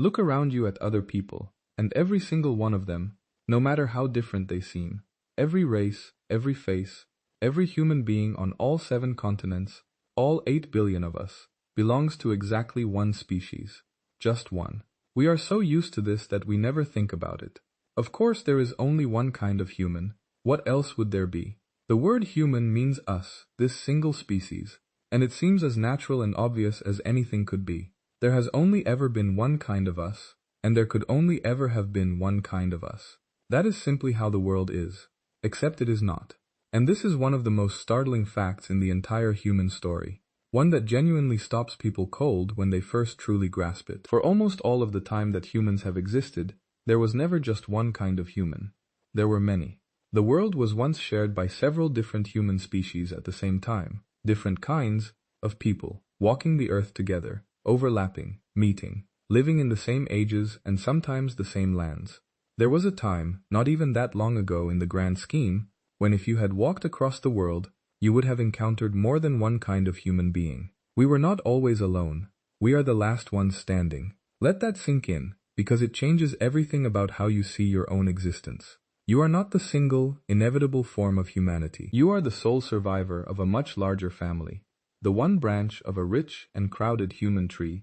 Look around you at other people, and every single one of them, no matter how different they seem, every race, every face, every human being on all 7 continents, all 8 billion of us, belongs to exactly one species. Just one. We are so used to this that we never think about it. Of course there is only one kind of human. What else would there be? The word human means us, this single species, and it seems as natural and obvious as anything could be. There has only ever been one kind of us, and there could only ever have been one kind of us. That is simply how the world is. Except it is not. And this is one of the most startling facts in the entire human story. One that genuinely stops people cold when they first truly grasp it. For almost all of the time that humans have existed, there was never just one kind of human. There were many. The world was once shared by several different human species at the same time, different kinds of people, walking the earth together, overlapping, meeting, living in the same ages and sometimes the same lands. There was a time, not even that long ago in the grand scheme, when if you had walked across the world, you would have encountered more than one kind of human being. We were not always alone. We are the last ones standing. Let that sink in, because it changes everything about how you see your own existence. You are not the single, inevitable form of humanity. You are the sole survivor of a much larger family, the one branch of a rich and crowded human tree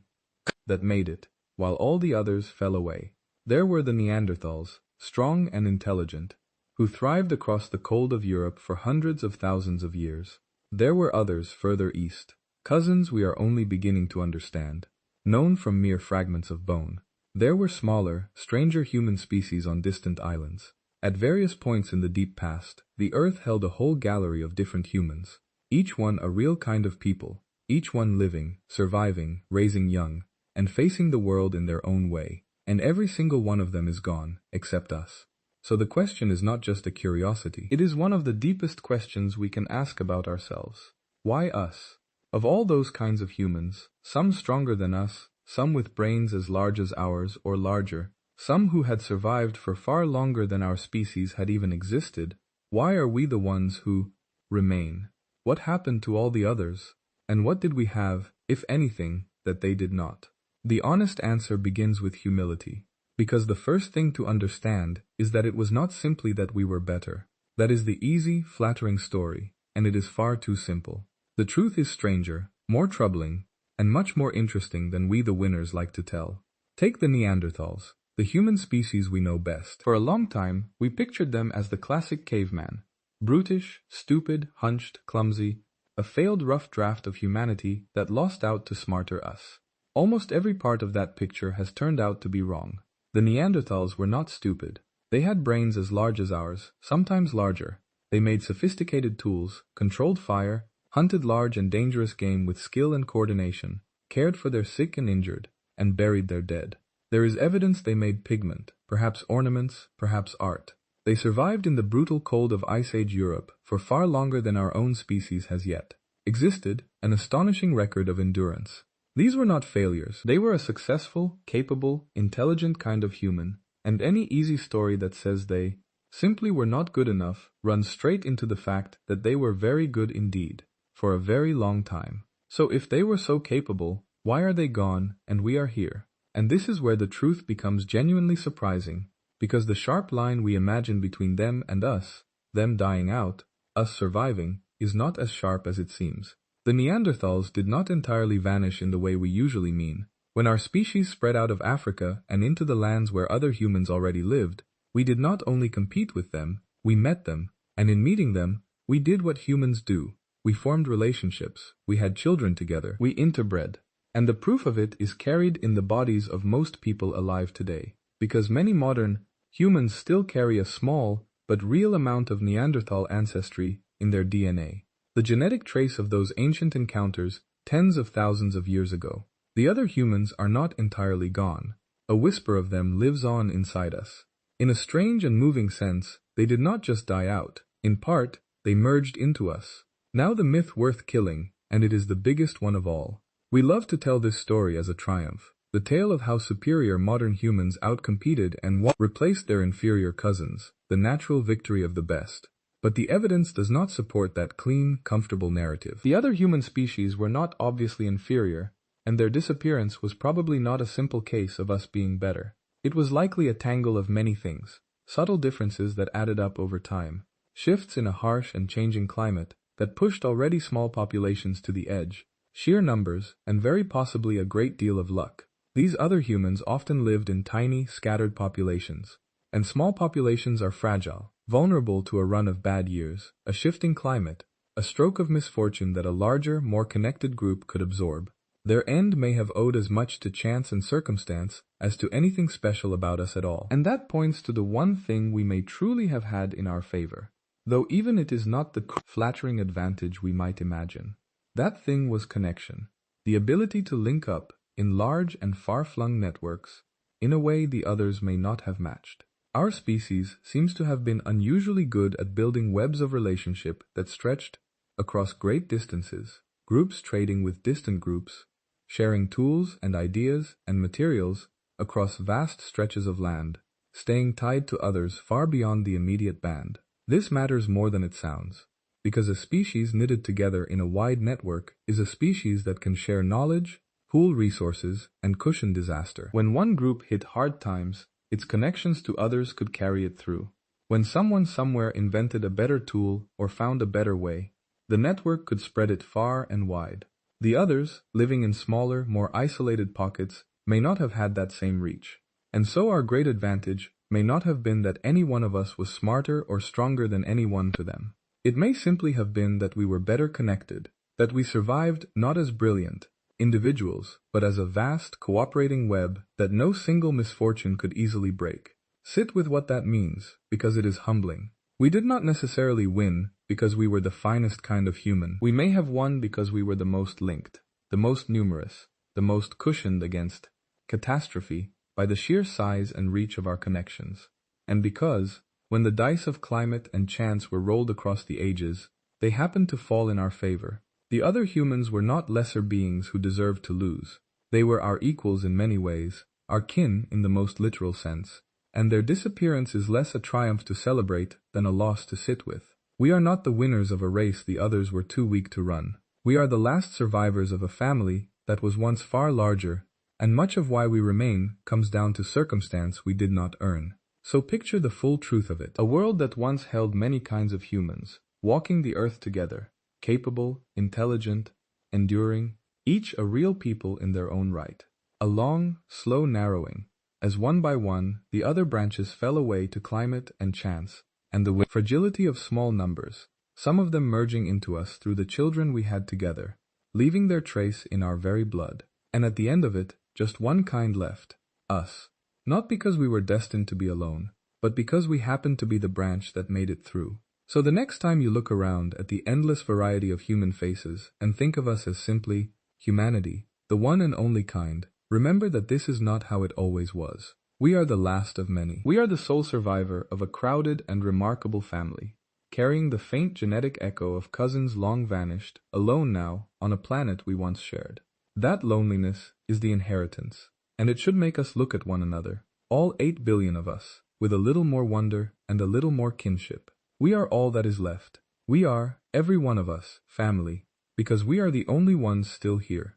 that made it, while all the others fell away. There were the Neanderthals, strong and intelligent, who thrived across the cold of Europe for hundreds of thousands of years. There were others further east, cousins we are only beginning to understand, known from mere fragments of bone. There were smaller, stranger human species on distant islands. At various points in the deep past, the earth held a whole gallery of different humans, each one a real kind of people, each one living, surviving, raising young, and facing the world in their own way, and every single one of them is gone, except us. So the question is not just a curiosity, it is one of the deepest questions we can ask about ourselves. Why us? Of all those kinds of humans, some stronger than us, some with brains as large as ours or larger, some who had survived for far longer than our species had even existed, why are we the ones who remain? What happened to all the others? And what did we have, if anything, that they did not? The honest answer begins with humility. Because the first thing to understand is that it was not simply that we were better. That is the easy, flattering story, and it is far too simple. The truth is stranger, more troubling, and much more interesting than we the winners like to tell. Take the Neanderthals, the human species we know best. For a long time, we pictured them as the classic caveman. Brutish, stupid, hunched, clumsy, a failed rough draft of humanity that lost out to smarter us. Almost every part of that picture has turned out to be wrong. The Neanderthals were not stupid. They had brains as large as ours, sometimes larger. They made sophisticated tools, controlled fire, hunted large and dangerous game with skill and coordination, cared for their sick and injured, and buried their dead. There is evidence they made pigment, perhaps ornaments, perhaps art. They survived in the brutal cold of Ice Age Europe for far longer than our own species has yet existed, an astonishing record of endurance. These were not failures. They were a successful, capable, intelligent kind of human, and any easy story that says they simply were not good enough runs straight into the fact that they were very good indeed, for a very long time. So if they were so capable, why are they gone and we are here? And this is where the truth becomes genuinely surprising, because the sharp line we imagine between them and us, them dying out, us surviving, is not as sharp as it seems. The Neanderthals did not entirely vanish in the way we usually mean. When our species spread out of Africa and into the lands where other humans already lived, we did not only compete with them, we met them, and in meeting them, we did what humans do. We formed relationships, we had children together, we interbred. And the proof of it is carried in the bodies of most people alive today, because many modern humans still carry a small but real amount of Neanderthal ancestry in their DNA. The genetic trace of those ancient encounters tens of thousands of years ago. The other humans are not entirely gone. A whisper of them lives on inside us. In a strange and moving sense, they did not just die out. In part, they merged into us. Now the myth worth killing, and it is the biggest one of all. We love to tell this story as a triumph, the tale of how superior modern humans outcompeted and replaced their inferior cousins, the natural victory of the best. But the evidence does not support that clean, comfortable narrative. The other human species were not obviously inferior, and their disappearance was probably not a simple case of us being better. It was likely a tangle of many things, subtle differences that added up over time, shifts in a harsh and changing climate that pushed already small populations to the edge, sheer numbers, and very possibly a great deal of luck. These other humans often lived in tiny, scattered populations, and small populations are fragile, vulnerable to a run of bad years, a shifting climate, a stroke of misfortune that a larger, more connected group could absorb. Their end may have owed as much to chance and circumstance as to anything special about us at all. And that points to the one thing we may truly have had in our favor, though even it is not the flattering advantage we might imagine. That thing was connection, the ability to link up in large and far-flung networks in a way the others may not have matched. Our species seems to have been unusually good at building webs of relationship that stretched across great distances, groups trading with distant groups, sharing tools and ideas and materials across vast stretches of land, staying tied to others far beyond the immediate band. This matters more than it sounds, because a species knitted together in a wide network is a species that can share knowledge, pool resources, and cushion disaster. When one group hit hard times, its connections to others could carry it through. When someone somewhere invented a better tool or found a better way, the network could spread it far and wide. The others, living in smaller, more isolated pockets, may not have had that same reach. And so our great advantage may not have been that any one of us was smarter or stronger than anyone to them. It may simply have been that we were better connected, that we survived not as brilliant individuals, but as a vast, cooperating web that no single misfortune could easily break. Sit with what that means, because it is humbling. We did not necessarily win because we were the finest kind of human. We may have won because we were the most linked, the most numerous, the most cushioned against catastrophe by the sheer size and reach of our connections. And because, when the dice of climate and chance were rolled across the ages, they happened to fall in our favor. The other humans were not lesser beings who deserved to lose. They were our equals in many ways, our kin in the most literal sense, and their disappearance is less a triumph to celebrate than a loss to sit with. We are not the winners of a race the others were too weak to run. We are the last survivors of a family that was once far larger, and much of why we remain comes down to circumstance we did not earn. So picture the full truth of it. A world that once held many kinds of humans, walking the earth together, capable, intelligent, enduring, each a real people in their own right. A long, slow narrowing, as one by one the other branches fell away to climate and chance, and the fragility of small numbers, some of them merging into us through the children we had together, leaving their trace in our very blood. And at the end of it, just one kind left, us. Not because we were destined to be alone, but because we happened to be the branch that made it through. So the next time you look around at the endless variety of human faces and think of us as simply humanity, the one and only kind, remember that this is not how it always was. We are the last of many. We are the sole survivor of a crowded and remarkable family, carrying the faint genetic echo of cousins long vanished, alone now, on a planet we once shared. That loneliness is the inheritance, and it should make us look at one another, all 8 billion of us, with a little more wonder and a little more kinship. We are all that is left. We are, every one of us, family, because we are the only ones still here.